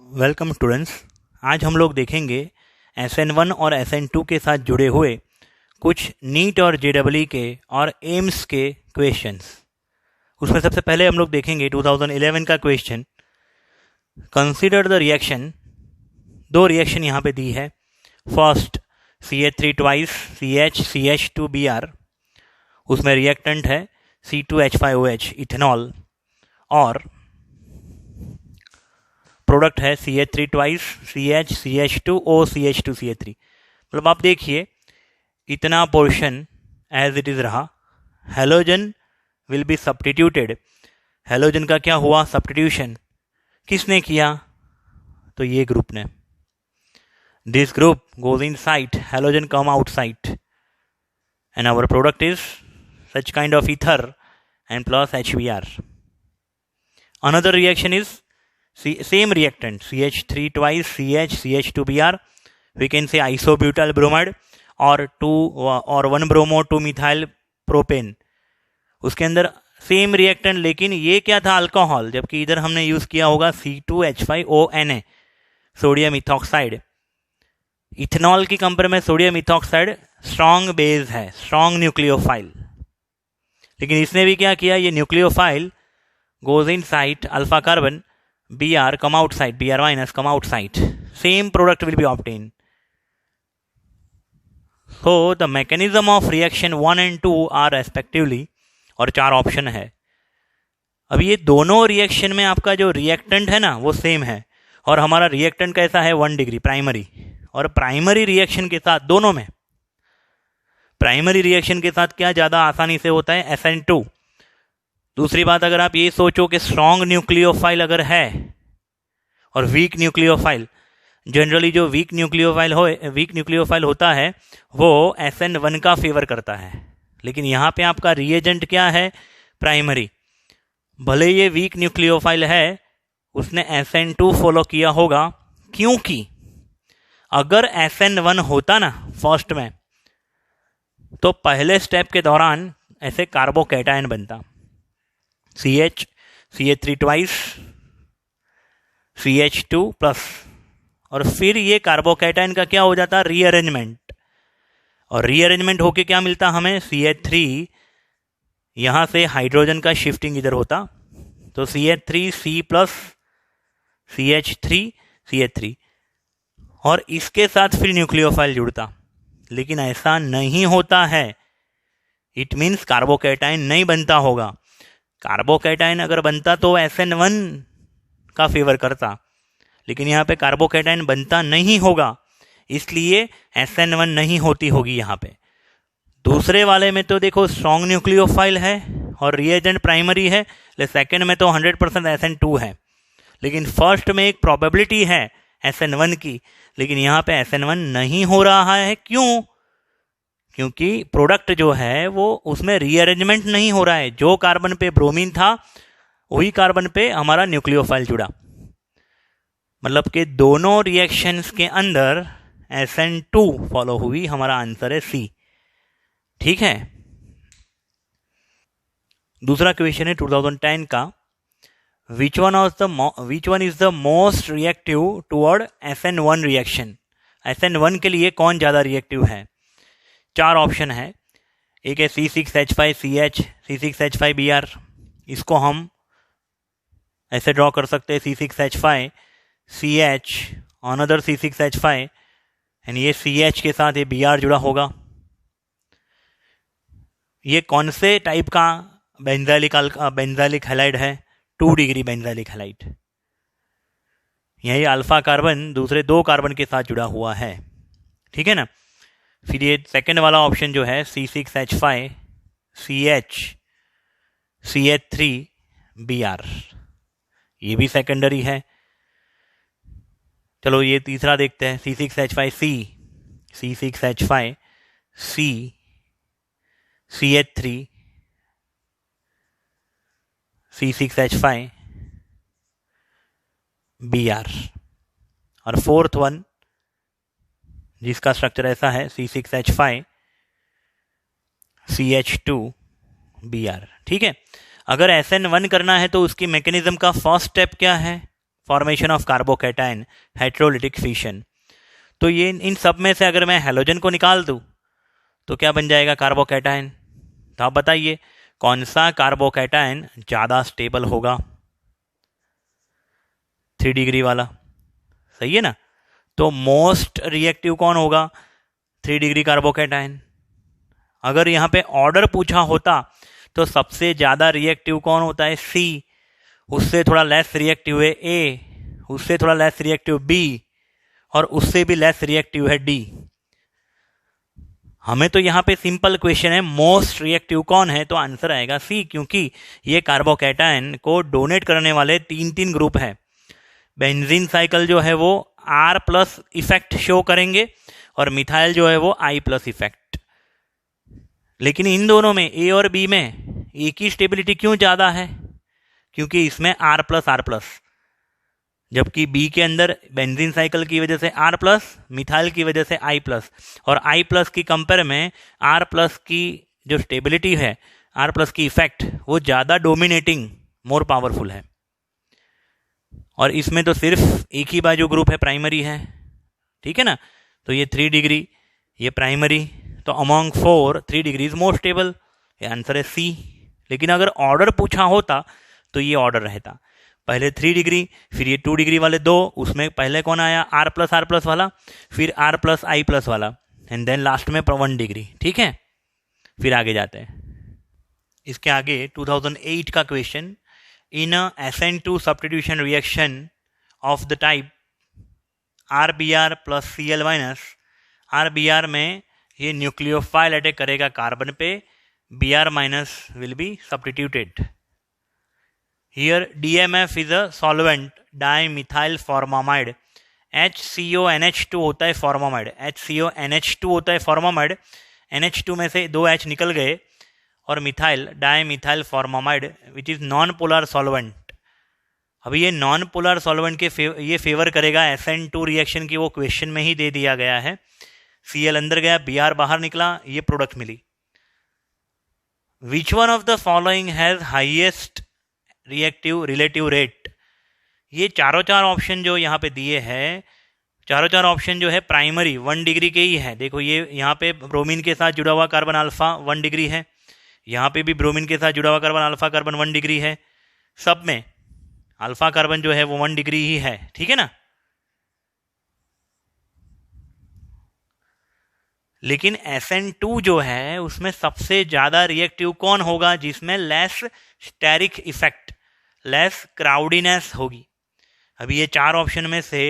Welcome students. आज हम लोग देखेंगे SN1 और SN2 के साथ जुड़े हुए कुछ नीट और JEE के और एम्स के क्वेश्चंस। उसमें सबसे पहले हम लोग देखेंगे 2011 का क्वेश्चन। Consider the reaction. दो रिएक्शन यहाँ पे दी है। फर्स्ट CH3 ट्वाइस CH2Br, उसमें रिएक्टेंट है C2H5OH इथेनॉल, और प्रोडक्ट है CH3 ट्वाइस CH2O CH2CH3। मतलब आप देखिए इतना पोर्शन एज इट इज रहा। Halogen will be substituted. Halogen का क्या हुआ? सब्स्टिट्यूशन। किसने किया? तो ये ग्रुप ने। This group goes in site, halogen come out site, and our product is such kind of ether and plus HBr. Another reaction is same reactant CH3 twice CH2Br. We can say isobutyl bromide or 1 bromo 2 methyl propane. उसके अंदर same reactant, लेकिन ये क्या था? Alcohol, जबकि इधर हमने use किया होगा C2H5ONa, सोडियम इथॉक्साइड। इथेनॉल की कंपेयर में सोडियम इथॉक्साइड स्ट्रॉन्ग बेस है, स्ट्रॉन्ग न्यूक्लियोफाइल, लेकिन इसने भी क्या किया? ये nucleophile goes inside alpha carbon Br come outside, Br minus come outside, same product will be obtained. So the mechanism of reaction 1 and 2 are respectively, और चार option है। अब ये दोनों रिएक्शन में आपका जो रिएक्टेंट है ना वो सेम है, और हमारा रिएक्टेंट कैसा है? 1 डिग्री प्राइमरी। और प्राइमरी रिएक्शन के साथ दोनों में, प्राइमरी रिएक्शन के साथ क्या ज़्यादा आसानी से होता है? SN2। दूसरी बात, अगर आप ये सोचो कि स्ट्रॉन्ग न्यूक्लियोफाइल अगर है और वीक न्यूक्लियोफाइल, जनरली जो वीक न्यूक्लियोफाइल होता है वो SN1 का फेवर करता है, लेकिन यहाँ पे आपका रिएजेंट क्या है? प्राइमरी। भले ये वीक न्यूक्लियोफाइल है, उसने SN2 फॉलो किया होगा, क्योंकि अगर SN1 होता ना फर्स्ट में, तो पहले स्टेप के दौरान ऐसे कार्बोकैटायन बनता, CH3 ट्वाइस CH2 प्लस, और फिर ये कार्बोकैटायन का क्या हो जाता? रीअरेंजमेंट। और रीअरेंजमेंट होके क्या मिलता हमें? CH3, यहां से हाइड्रोजन का शिफ्टिंग इधर होता, तो CH3 C plus CH3 CH3, और इसके साथ फिर न्यूक्लियोफाइल जुड़ता, लेकिन ऐसा नहीं होता है। इट मीन्स कार्बोकैटायन नहीं बनता होगा। कार्बोकैटायन अगर बनता तो SN1 का फेवर करता, लेकिन यहाँ पे कार्बोकैटायन बनता नहीं होगा, इसलिए SN1 नहीं होती होगी यहाँ पे। दूसरे वाले में तो देखो स्ट्रॉन्ग न्यूक्लियोफाइल है और रिएजेंट प्राइमरी है, ले सेकंड में तो 100% SN2 है, लेकिन फर्स्ट में एक प्रोबेबिलिटी है SN1 की, लेकिन यहाँ पे SN1 नहीं हो रहा है। क्यों? क्योंकि प्रोडक्ट जो है वो उसमें रीअरेंजमेंट नहीं हो रहा है। जो कार्बन पे ब्रोमीन था वही कार्बन पे हमारा न्यूक्लियोफाइल जुड़ा, मतलब कि दोनों रिएक्शंस के अंदर SN2 फॉलो हुई। हमारा आंसर है C। ठीक है। दूसरा क्वेश्चन है 2010 का। Which one is the most reactive toward SN1 reaction? SN1 के लिए कौन ज्यादा रिएक्टिव है? चार ऑप्शन है। एक है C6H5CH C6H5Br, इसको हम ऐसे ड्रॉ कर सकते हैं C6H5CH अनदर C6H5, एंड ये CH के साथ ये Br जुड़ा होगा। ये कौन से टाइप का बेंजाइलिक हैलाइड है? 2 डिग्री बेंजाइलिक हैलाइड। यही अल्फा कार्बन दूसरे दो कार्बन के साथ जुड़ा हुआ है। ठीक है ना। फिर ये सेकेंड वाला ऑप्शन जो है C6H5CH CH3Br, ये भी सेकेंडरी है। चलो ये तीसरा देखते हैं, C6H5C C6H5C CH3 C6H5Br, और फोर्थ वन जिसका स्ट्रक्चर ऐसा है C6H5 CH2Br। ठीक है। अगर SN1 करना है तो उसकी मैकेनिज्म का फर्स्ट स्टेप क्या है? Formation of carbocation, heterolytic fission. तो ये इन सब में से अगर मैं हैलोजन को निकाल दूं तो क्या बन जाएगा? कार्बोकैटायन। तो आप बताइए कौन सा कार्बोकैटायन ज़्यादा स्टेबल होगा? 3 डिग्री वाला, सही है ना? तो मोस्ट रिएक्टिव कौन होगा? 3 डिग्री कार्बोकैटायन। अगर यहाँ पे ऑर्डर पूछा होता तो सबसे ज़्यादा रिएक्टिव कौन होता है? सी। उससे थोड़ा लेस रिएक्टिव है ए, उससे थोड़ा लेस रिएक्टिव बी, और उससे भी लेस रिएक्टिव है डी। हमें तो यहाँ पे सिंपल क्वेश्चन है मोस्ट रिएक्टिव कौन है, तो आंसर आएगा सी, क्योंकि ये कार्बोकैटायन को डोनेट करने वाले 3 ग्रुप है। बेंजीन साइकिल जो है वो R+ इफेक्ट शो करेंगे और मिथाइल जो है वो I+ इफेक्ट। लेकिन इन दोनों में ए और बी में एक ही स्टेबिलिटी क्यों ज़्यादा है? क्योंकि इसमें R+, जबकि बी के अंदर बेंजीन साइकिल की वजह से R+, मिथाइल की वजह से I+, और I+ की कंपेयर में R+ की जो स्टेबिलिटी है, R+ की इफेक्ट वो ज़्यादा डोमिनेटिंग, मोर पावरफुल है। और इसमें तो सिर्फ एक ही बाजू ग्रुप है, प्राइमरी है, ठीक है ना? तो ये 3 डिग्री, ये प्राइमरी, तो among 4 3 degree is more stable. ये आंसर है सी। लेकिन अगर ऑर्डर पूछा होता तो ये ऑर्डर रहता, पहले 3 डिग्री, फिर ये 2 डिग्री वाले 2, उसमें पहले कौन आया? R+ वाला, फिर R+ I+ वाला, एंड देन लास्ट में 1 डिग्री, ठीक है? फिर आगे जाते हैं। इसके आगे 2008 का question, in SN2 substitution reaction of the type RBr plus Cl minus, RBr में ये न्यूक्लियोफाइल अटैक करेगा कार्बन पे, Br minus will be substituted. Here DMF is a solvent, dimethyl formamide, HCONH2 होता है फॉर्मामाइड, HCONH2 होता है formamide, NH2 में से 2 H निकल गए, और methyl dimethyl formamide which is non polar solvent. अभी ये नॉन पोलर सॉल्वेंट के ये फेवर करेगा SN2 रिएक्शन की, वो क्वेश्चन में ही दे दिया गया है। Cl अंदर गया, Br बाहर निकला, ये प्रोडक्ट मिली। Which one of the following has highest reactive relative rate? ये चारों ऑप्शन जो यहाँ पे दिए हैं, चारों ऑप्शन जो है प्राइमरी 1 डिग्री के ही है। देखो ये यहाँ पे ब्रोमीन के साथ जुड़ा हुआ कार्बन अल्फा 1 डिग्री है, यहाँ पे भी ब्रोमीन के साथ जुड़ा हुआ कार्बन अल्फा कार्बन 1 डिग्री है, सब में अल्फा कार्बन जो है वो 1 डिग्री ही है, ठीक है ना? लेकिन SN2 जो है उसमें सबसे ज्यादा रिएक्टिव कौन होगा? जिसमें लेस स्टेरिक इफेक्ट, लेस क्राउडीनेस होगी। अभी ये 4 ऑप्शन में से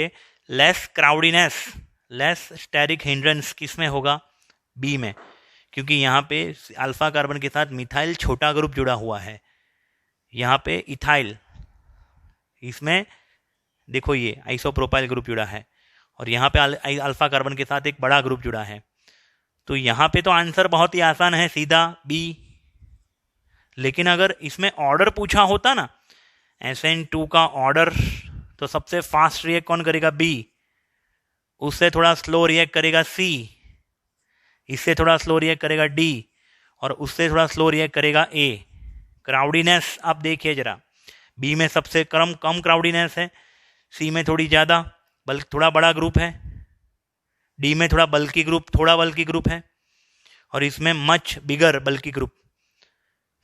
लेस क्राउडीनेस, लेस स्टेरिक हिंड्रेंस किस में होगा? बी में, क्योंकि यहाँ पे अल्फा कार्बन के साथ मिथाइल छोटा ग्रुप जुड़ा हुआ है, यहाँ पे इथाइल, इसमें देखो ये आइसोप्रोपाइल ग्रुप जुड़ा है, और यहाँ पे अल्फा कार्बन के साथ एक बड़ा ग्रुप जुड़ा है। तो यहाँ पे तो आंसर बहुत ही आसान है, सीधा बी। लेकिन अगर इसमें ऑर्डर पूछा होता ना, SN2 का ऑर्डर, तो सबसे फास्ट रिएक्ट कौन करेगा? बी। उससे थोड़ा स्लो रिएक्ट करेगा सी, इससे थोड़ा स्लो रिएक्ट करेगा डी, और उससे थोड़ा स्लो रिएक्ट करेगा ए। क्राउडीनेस आप देखिए जरा, बी में सबसे कम क्राउडीनेस है, सी में थोड़ी ज़्यादा, बल्कि थोड़ा बड़ा ग्रुप है, डी में थोड़ा बल्कि ग्रुप है, और इसमें मच बिगर बल्कि ग्रुप।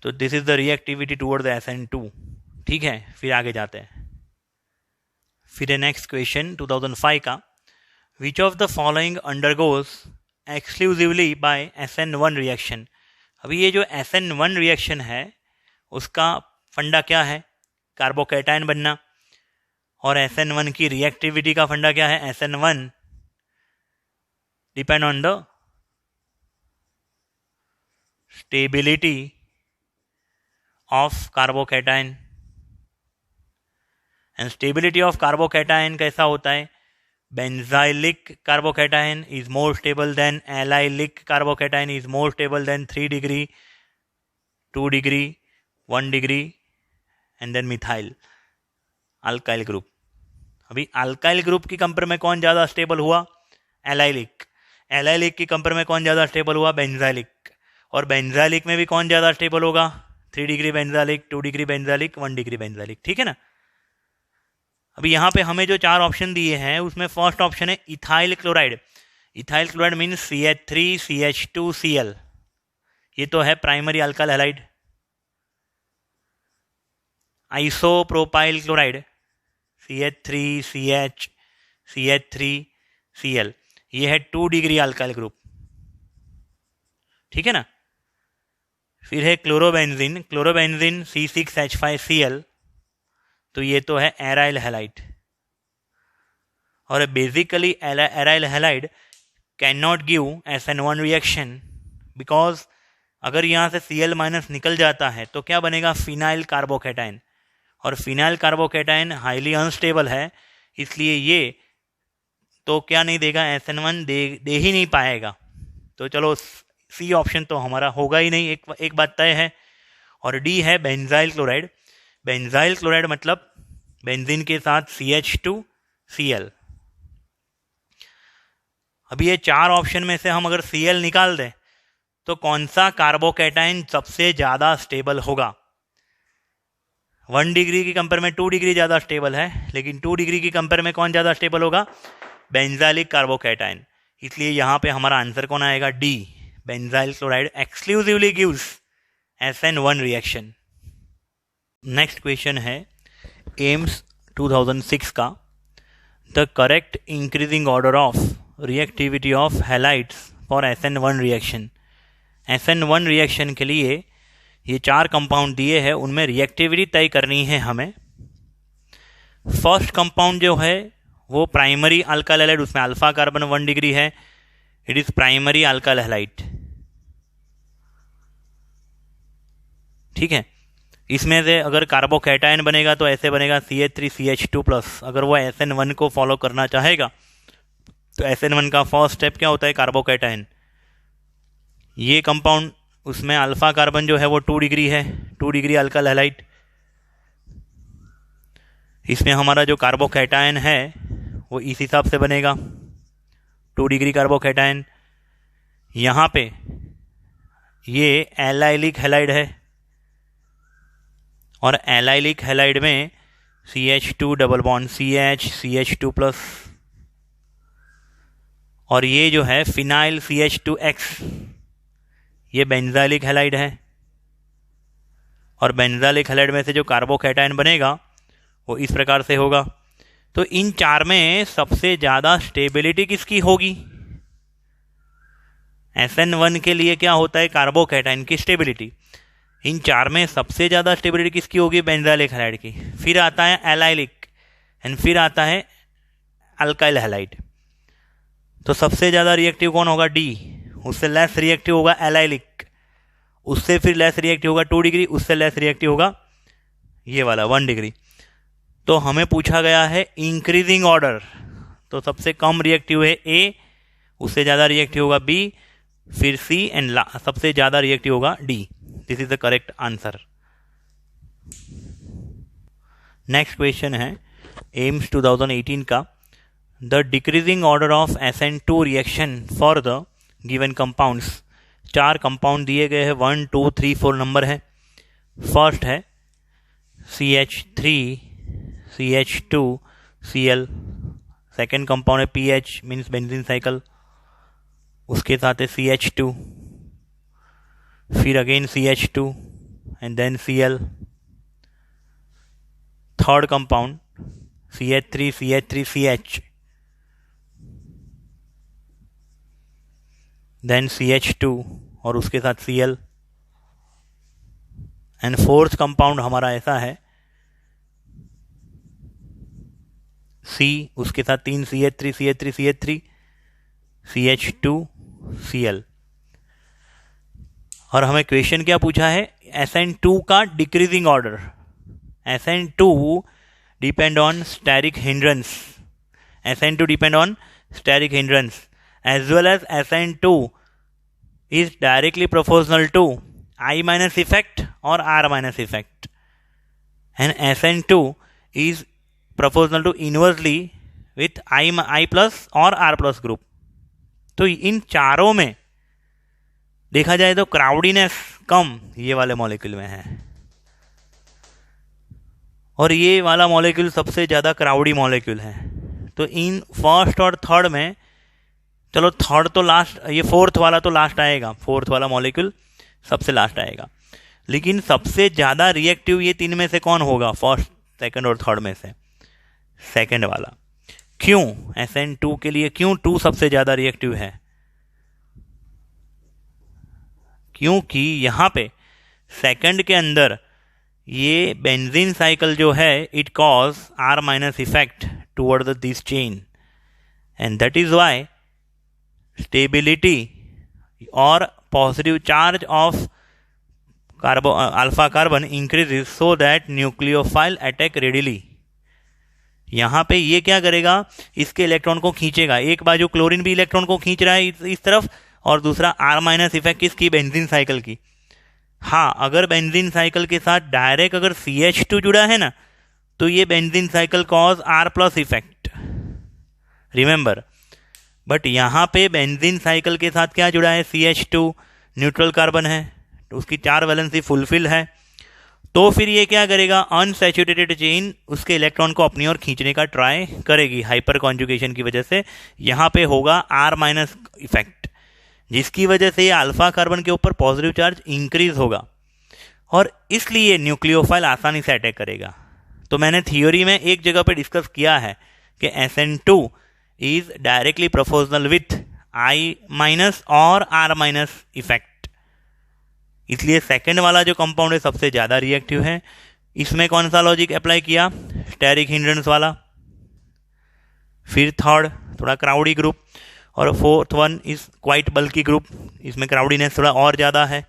तो this is the reactivity toward the SN2, ठीक है? फिर आगे जाते हैं। फिर नेक्स्ट क्वेश्चन 2005 का, which of the following undergoes exclusively by SN1 reaction? अभी ये जो SN1 रिएक्शन है उसका फंडा क्या है? कार्बोकैटायन बनना। और SN1 की रिएक्टिविटी का फंडा क्या है? SN1 depend on the stability of carbocation, and stability of carbocation कैसा होता है? Benzylic carbocation is more stable than allylic carbocation is more stable than 3 degree, 2 degree, 1 degree, and then methyl alkyl group. अभी alkyl group की compare में कौन ज़्यादा stable हुआ? Allylic. Allylic की कंपेयर में कौन ज़्यादा स्टेबल हुआ? बेंजाइलिक। और बेंजाइलिक में भी कौन ज़्यादा स्टेबल होगा? 3 degree benzylic, 2 degree benzylic, 1 degree benzylic, ठीक है ना? अभी यहाँ पे हमें जो 4 ऑप्शन दिए हैं उसमें फर्स्ट ऑप्शन है ethyl chloride. Ethyl chloride means CH3 CH2 Cl, ये तो है primary alkyl halide. Isopropyl chloride CH3 CH CH3 Cl, ये है 2 डिग्री अल्काइल ग्रुप, ठीक है ना। फिर है क्लोरोबेंजीन, क्लोरोबेंजीन C6H5Cl, तो ये तो है एराइल हैलाइड। और basically aryl halide can not give SN1 reaction because अगर यहाँ से Cl माइनस निकल जाता है तो क्या बनेगा, फिनाइल कार्बोकैटायन, और फिनाइल कार्बोकैटायन हाईली अनस्टेबल है, इसलिए ये तो क्या नहीं देगा, SN1 दे ही नहीं पाएगा। तो चलो सी ऑप्शन तो हमारा होगा ही नहीं, एक बात तय है। और डी है बेंजाइल क्लोराइड। बेंजाइल क्लोराइड मतलब बेंजीन के साथ CH2Cl। अभी ये 4 ऑप्शन में से हम अगर Cl निकाल दें तो कौन सा कार्बोकैटायन सबसे ज्यादा स्टेबल होगा। 1 डिग्री की कंपेयर में 2 डिग्री ज्यादा स्टेबल है, लेकिन 2 डिग्री की कंपेयर में कौन ज्यादा स्टेबल होगा, बेंजाइलिक कार्बोकैटायन। इसलिए यहां पे हमारा आंसर कौन आएगा, D, benzyl chloride exclusively gives SN1 reaction. Next question है एम्स 2006 का, the correct increasing order of reactivity of halides for SN1 reaction. SN1 reaction के लिए ये 4 कंपाउंड दिए हैं, उनमें रिएक्टिविटी तय करनी है हमें। फर्स्ट कंपाउंड जो है वो प्राइमरी अल्काइल हैलाइड, उसमें अल्फा कार्बन 1 डिग्री है, it is primary alkyl halide, ठीक है। इसमें से अगर कार्बोकैटायन बनेगा तो ऐसे बनेगा CH3 CH2 प्लस। अगर वो SN1 को फॉलो करना चाहेगा तो SN1 का फर्स्ट स्टेप क्या होता है, कार्बोकैटायन। ये कंपाउंड उसमें अल्फा कार्बन जो है वो 2 डिग्री है, 2 डिग्री अल्काइल हैलाइड। इसमें हमारा जो कार्बोकैटायन है वो इस हिसाब से बनेगा, 2 डिग्री कार्बोकैटायन। यहाँ पे ये एलाइलिक हैलाइड है, और एलाइलिक हैलाइड में CH2 double bond CH CH2 plus, और ये जो है फिनाइल CH2X, ये बेंजाइलिक हैलाइड है। और बेंजाइलिक हैलाइड में से जो कार्बोकैटायन बनेगा वो इस प्रकार से होगा। तो इन 4 में सबसे ज्यादा स्टेबिलिटी किसकी होगी, SN1 के लिए क्या होता है, कार्बोकैटायन की स्टेबिलिटी। इन 4 में सबसे ज्यादा स्टेबिलिटी किसकी होगी, बेंजाइलिक हैलाइड की। फिर आता है एलाइलिक एंड फिर आता है अल्काइल हैलाइड। तो सबसे ज्यादा रिएक्टिव कौन होगा, डी, उससे लेस रिएक्टिव होगा एलाइलिक, उससे फिर लेस रिएक्टिव होगा 2 डिग्री, उससे लेस रिएक्टिव होगा ये वाला 1 डिग्री। तो हमें पूछा गया है इंक्रीजिंग ऑर्डर, तो सबसे कम रिएक्टिव है ए, उससे ज्यादा रिएक्टिव होगा बी, फिर सी एंड सबसे ज्यादा रिएक्टिव होगा D. This is the correct answer. Next question है एम्स 2018 का, the decreasing order of SN2 reaction for the given compounds. 4 compound दिए गए हैं, 1 2 3 4 नंबर है। फर्स्ट है CH3 CH2 Cl, second compound है PH मीन्स बेंजीन साइकिल, उसके साथ है CH2, फिर again CH2 and then Cl। Third compound CH3 CH3 CH, then CH2 और उसके साथ Cl। एंड फोर्थ कंपाउंड हमारा ऐसा है C, उसके साथ 3 CH3 CH3 CH3 CH2 Cl। और हमें क्वेश्चन क्या पूछा है, SN2 का decreasing order. SN2 depend on steric hindrance, SN2 depend on steric hindrance as well as SN2 is directly proportional to I minus effect or R minus effect, and SN2 is proportional to inversely with I plus और R plus group। तो इन चारों में देखा जाए तो क्राउडीनेस कम ये वाले molecule में है, और ये वाला मॉलिक्यूल सबसे ज़्यादा क्राउडी मॉलिक्यूल है। तो इन फर्स्ट और थर्ड में, चलो थर्ड तो लास्ट, ये फोर्थ वाला तो लास्ट आएगा, फोर्थ वाला मॉलिक्यूल सबसे लास्ट आएगा, लेकिन सबसे ज़्यादा रिएक्टिव ये तीन में से कौन होगा, फर्स्ट सेकंड और थर्ड में से सेकंड वाला। क्यों? SN2 के लिए क्यों 2 सबसे ज़्यादा रिएक्टिव है? क्योंकि यहाँ पे सेकंड के अंदर ये बेंजीन साइकिल जो है it cause R- effect toward this chain, and that is why stability और positive charge of alpha carbon increases so that nucleophile attack readily. यहाँ पे ये क्या करेगा, इसके इलेक्ट्रॉन को खींचेगा। एक बाजू क्लोरीन भी इलेक्ट्रॉन को खींच रहा है इस तरफ, और दूसरा R- इफेक्ट किसकी, बेंजीन साइकिल की। हाँ, अगर बेंजीन साइकिल के साथ डायरेक्ट अगर CH2 जुड़ा है ना, तो ये benzene cycle cause R+ effect, remember. But यहाँ पे बेंजीन साइकिल के साथ क्या जुड़ा है, CH2 न्यूट्रल कार्बन है, तो उसकी 4 वैलेंसी फुलफिल है। तो फिर ये क्या करेगा, अनसैचुरेटेड चेन उसके इलेक्ट्रॉन को अपनी ओर खींचने का ट्राई करेगी हाइपर कॉन्जुगेशन की वजह से। यहाँ पे होगा R- इफेक्ट, जिसकी वजह से ये अल्फा कार्बन के ऊपर पॉजिटिव चार्ज इंक्रीज होगा, और इसलिए न्यूक्लियोफाइल आसानी से अटैक करेगा। तो मैंने थियोरी में एक जगह पे डिस्कस किया है कि SN2 is directly proportional with I- और R- इफेक्ट, इसलिए सेकंड वाला जो कंपाउंड है सबसे ज़्यादा रिएक्टिव है। इसमें कौन सा लॉजिक अप्लाई किया, स्टेरिक हिंड्रेंस वाला। फिर थर्ड थोड़ा क्राउडी ग्रुप, और fourth one is quite bulky group, इसमें क्राउडीनेस थोड़ा और ज़्यादा है।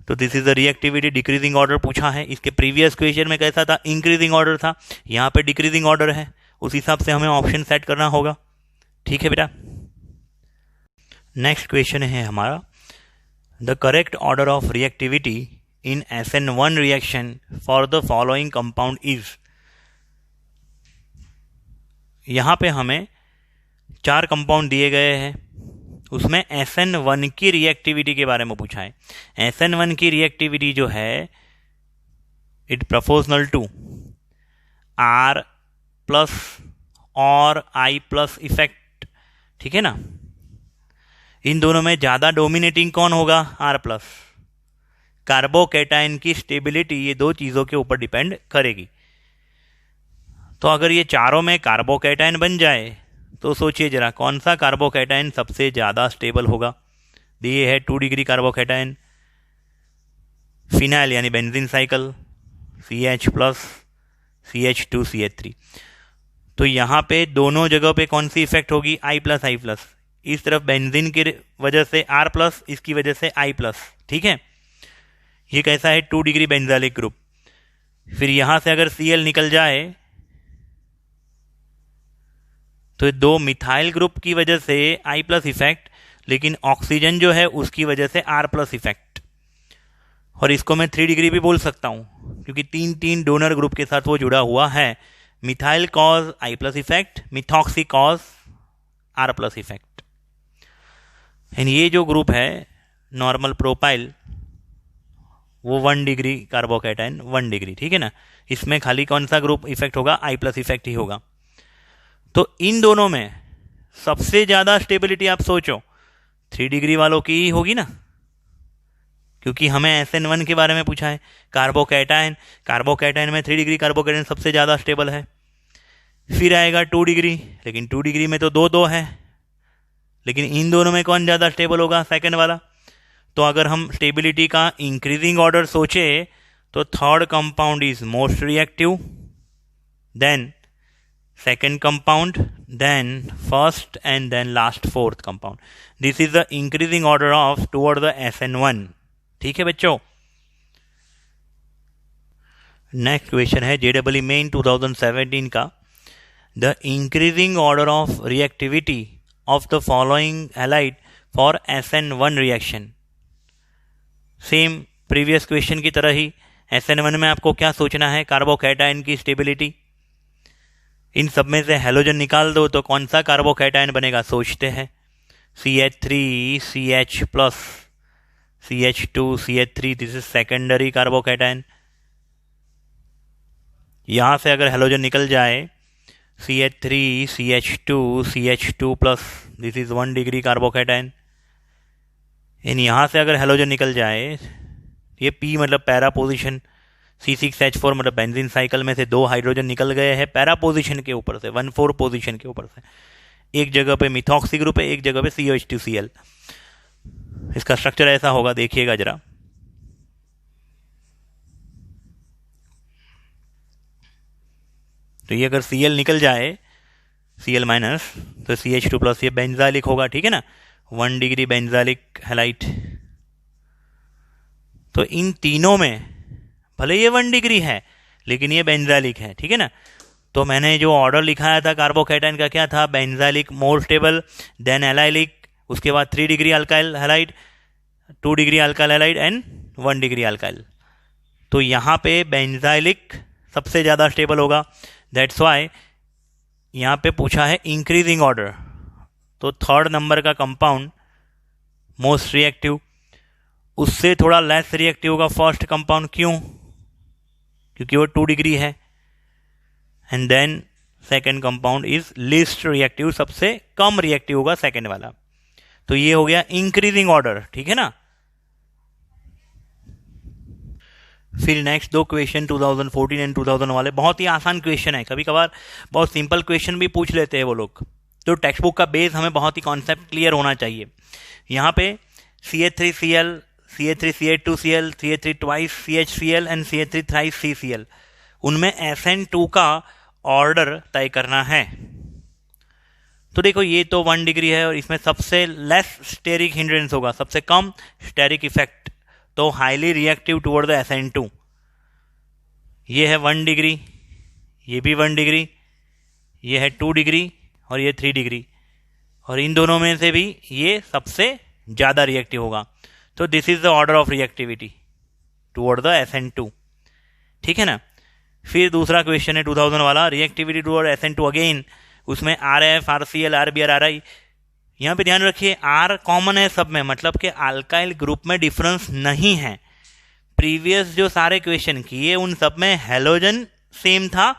तो this is the reactivity decreasing order पूछा है। इसके प्रीवियस क्वेश्चन में कैसा था, इंक्रीजिंग ऑर्डर था, यहाँ पे डिक्रीजिंग ऑर्डर है, उस हिसाब से हमें ऑप्शन सेट करना होगा। ठीक है बेटा। नेक्स्ट क्वेश्चन है हमारा, the correct order of reactivity in SN1 reaction for the following compound is. यहाँ पे हमें 4 कंपाउंड दिए गए हैं, उसमें SN1 की रिएक्टिविटी के बारे में पूछा है। SN1 की रिएक्टिविटी जो है इट प्रोपोर्शनल टू R+ और I+ इफेक्ट, ठीक है ना। इन दोनों में ज्यादा डोमिनेटिंग कौन होगा, R+। कार्बोकैटायन की स्टेबिलिटी ये 2 चीजों के ऊपर डिपेंड करेगी। तो अगर ये चारों में कार्बोकैटायन बन जाए तो सोचिए जरा कौन सा कार्बोकैटायन सबसे ज़्यादा स्टेबल होगा। दिए है 2 डिग्री कार्बोकैटायन, फिनाइल यानी benzene cycle, CH+, CH2, CH3। तो यहाँ पे दोनों जगह पे कौन सी इफेक्ट होगी, I+, इस तरफ बेंजीन की वजह से R+, इसकी वजह से I+, ठीक है। ये कैसा है, 2 डिग्री बेंजालिक ग्रुप। फिर यहाँ से अगर Cl निकल जाए तो 2 मिथाइल ग्रुप की वजह से I+ इफेक्ट, लेकिन ऑक्सीजन जो है उसकी वजह से R+ इफेक्ट। और इसको मैं 3 डिग्री भी बोल सकता हूं, क्योंकि 3 डोनर ग्रुप के साथ वो जुड़ा हुआ है। Methyl cause I+ effect, methoxy cause R+ effect. And ये जो ग्रुप है नॉर्मल प्रोपाइल, वो 1 डिग्री कार्बोकैटायन, 1 डिग्री, ठीक है ना। इसमें खाली कौन सा ग्रुप इफेक्ट होगा, I+ इफेक्ट ही होगा। तो इन दोनों में सबसे ज्यादा स्टेबिलिटी आप सोचो 3 डिग्री वालों की ही होगी ना, क्योंकि हमें SN1 के बारे में पूछा है। कार्बोकैटायन में 3 डिग्री कार्बोकैटायन सबसे ज्यादा स्टेबल है। फिर आएगा 2 डिग्री, लेकिन 2 डिग्री में तो 2 है, लेकिन इन दोनों में कौन ज्यादा स्टेबल होगा, सेकंड वाला। तो अगर हम स्टेबिलिटी का इंक्रीजिंग ऑर्डर सोचे तो third compound is most reactive, then second compound, then first, and then last 4th compound. This is the increasing order of toward the SN1. ठीक है बच्चों। नेक्स्ट क्वेश्चन है JEE मेन 2017 का, the increasing order of reactivity of the following halide for SN1 reaction. Same previous question की तरह ही SN1 में आपको क्या सोचना है, कार्बोकैटायन की स्टेबिलिटी। इन सब में से हैलोजन निकाल दो तो कौन सा कार्बोकैटायन बनेगा, सोचते हैं। CH3, CH+, CH2, CH3, this is secondary carbocation. यहाँ से अगर हेलोजन निकल जाए CH3 CH2 CH2 plus, this is 1 degree carbocation. इन यहाँ से अगर हेलोजन निकल जाए, ये P मतलब पैरा पोजिशन, C6H4 मतलब बेंजीन साइकिल में से 2 हाइड्रोजन निकल गए हैं पैरा पोजिशन के ऊपर से, 1,4 पोजिशन के ऊपर से। एक जगह पे मिथॉक्सी ग्रुप है, एक जगह पे CH2Cl। इसका स्ट्रक्चर ऐसा होगा, देखिएगा जरा। तो ये अगर Cl निकल जाए, Cl माइनस, तो CH2 प्लस, ये बेंजालिक होगा, ठीक है ना, 1 डिग्री बेंजालिक हैलाइड। तो इन तीनों में भले ये 1 डिग्री है लेकिन ये बेंजालिक है, ठीक है ना। तो मैंने जो ऑर्डर लिखाया था कार्बोकैटायन का क्या था, बेंजालिक मोर स्टेबल देन एलाइलिक, उसके बाद 3 degree alkyl halide, 2 degree alkyl halide and 1 degree alkyl. तो यहाँ पे बेंजाइलिक सबसे ज़्यादा स्टेबल होगा, दैट्स वाई यहाँ पे पूछा है इंक्रीजिंग ऑर्डर। तो 3rd नंबर का कंपाउंड मोस्ट रिएक्टिव, उससे थोड़ा लेस रिएक्टिव होगा फर्स्ट कंपाउंड। क्यों? क्योंकि वो 2 डिग्री है। And then second compound is least reactive, सबसे कम रिएक्टिव होगा सेकेंड वाला। तो ये हो गया इंक्रीजिंग ऑर्डर, ठीक है ना। फिर नेक्स्ट 2 क्वेश्चन 2014 एंड 2000 वाले बहुत ही आसान क्वेश्चन है। कभी कभार बहुत सिंपल क्वेश्चन भी पूछ लेते हैं वो लोग। तो टेक्स्ट बुक का बेस हमें बहुत ही कॉन्सेप्ट क्लियर होना चाहिए। यहाँ पे CH3Cl, CH3CH2Cl, CH3 twice CHCl and CH3 thrice CCl, उनमें SN2 का ऑर्डर तय करना है। तो देखो ये तो 1 डिग्री है और इसमें सबसे लेस स्टेरिक हिंड्रेंस होगा, सबसे कम स्टेरिक इफेक्ट, तो highly reactive toward the SN2। ये है 1 डिग्री, ये भी 1 डिग्री, ये है 2 डिग्री और ये 3 डिग्री, और इन दोनों में से भी ये सबसे ज़्यादा रिएक्टिव होगा। तो this is the order of reactivity toward the SN2, ठीक है ना। फिर दूसरा क्वेश्चन है 2000 वाला, रिएक्टिविटी टुवर्ड SN2 अगेन, उसमें RF, RCl, RBr, RI। यहाँ पे ध्यान रखिए R कॉमन है सब में, मतलब कि अल्काइल ग्रुप में डिफरेंस नहीं है। प्रीवियस जो सारे क्वेश्चन किए उन सब में हेलोजन सेम था,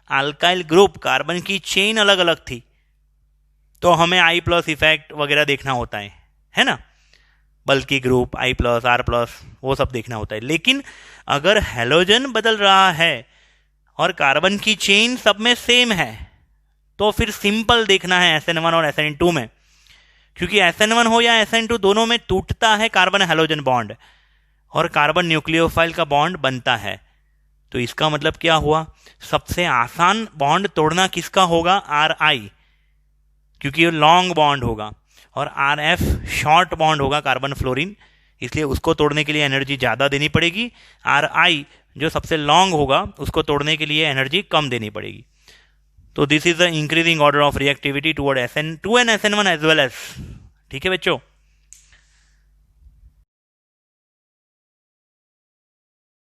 अल्काइल ग्रुप कार्बन की चेन अलग अलग थी, तो हमें I+ इफेक्ट वगैरह देखना होता है ना, बल्कि ग्रुप I+, R+, वो सब देखना होता है। लेकिन अगर हेलोजन बदल रहा है और कार्बन की चेन सब में सेम है, तो फिर सिंपल देखना है SN1 और SN2 में, क्योंकि SN1 हो या SN2 दोनों में टूटता है कार्बन हेलोजन बॉन्ड और कार्बन न्यूक्लियोफाइल का बॉन्ड बनता है। तो इसका मतलब क्या हुआ, सबसे आसान बॉन्ड तोड़ना किसका होगा, RI, क्योंकि ये लॉन्ग बॉन्ड होगा, और RF शॉर्ट बॉन्ड होगा कार्बन फ्लोरीन, इसलिए उसको तोड़ने के लिए एनर्जी ज़्यादा देनी पड़ेगी। RI जो सबसे लॉन्ग होगा उसको तोड़ने के लिए एनर्जी कम देनी पड़ेगी। तो this is the increasing order of reactivity toward SN2 and SN1 as well as, ठीक है बच्चों।